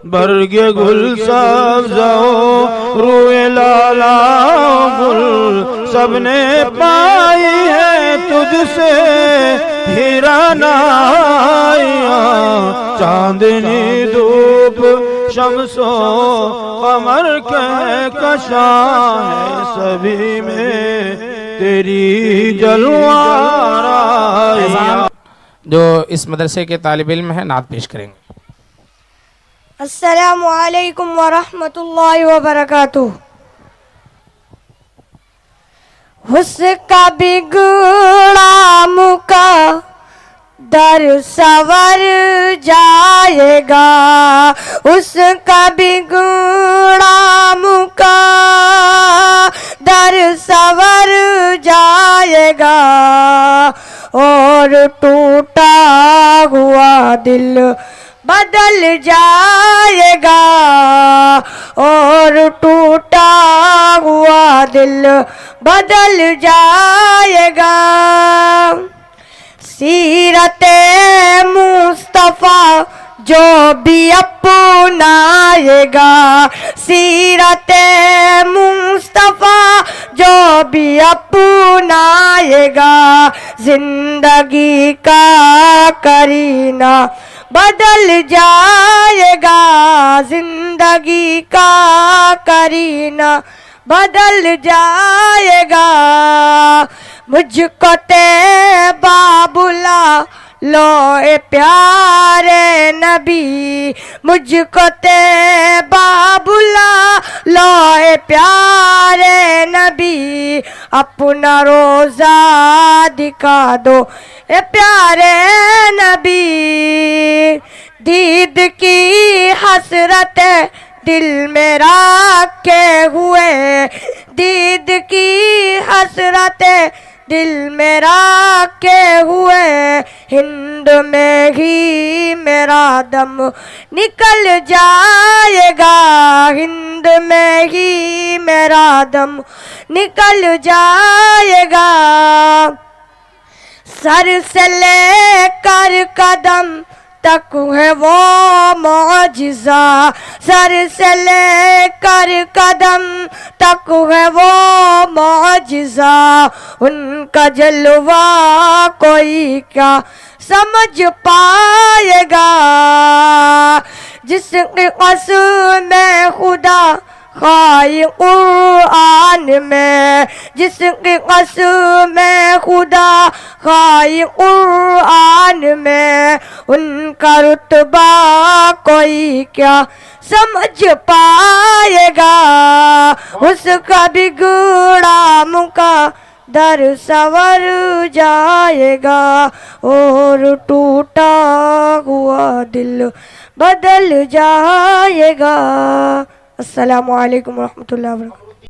बरगे गुल सब्ज़ो रूए लाला गुल सबने पाई है तुझसे हीरा नाइया। चांदनी धूप शम्सो कमर के कशा है सभी में तेरी जलवाराइया। जो इस मदरसे के तालिब इल्म है नात पेश करेंगे। अस्सलामु अलैकुम व रहमतुल्लाहि व बरकातुहू। उसका बिगड़ा मुका दर सवर जाएगा, उसका बिगड़ा मुका दर सवर जाएगा, और टूटा हुआ दिल बदल जाएगा, और टूटा हुआ दिल बदल जाएगा। सीरते मुस्तफा जो भी अपनाएगा, सीरते मुस्तफा जो भी अपनाएगा, जिंदगी का करीना बदल जाएगा, जिंदगी का करीना बदल जाएगा। मुझको तैबा बुला लो ए प्यारे नबी, मुझको तैबा बुला लो ए प्यारे नबी, अपना रोजा दिखा दो ए प्यारे नबी। दीद की हसरत दिल में रखे हुए, दीद की हसरत दिल में रखे हुए, हिंद में ही मेरा दम निकल जाएगा, हिंद में ही मेरा दम निकल जाएगा। सर से लेकर कदम तक है वो मौजिज़ा, सर से लेकर कदम तक है वो मौजिज़ा, उनका जलवा कोई क्या समझ पाएगा। जिसके कसम खुदा खाई कुरान में, जिसकी कसम खुदा खाई कुरान में, उनका रुतबा कोई क्या समझ पाएगा। उसका बिगड़ा मुका दर सवर जाएगा, और टूटा हुआ दिल बदल जाएगा। अस्सलामु अलैकुम व रहमतुल्लाहि व बरकातुहू।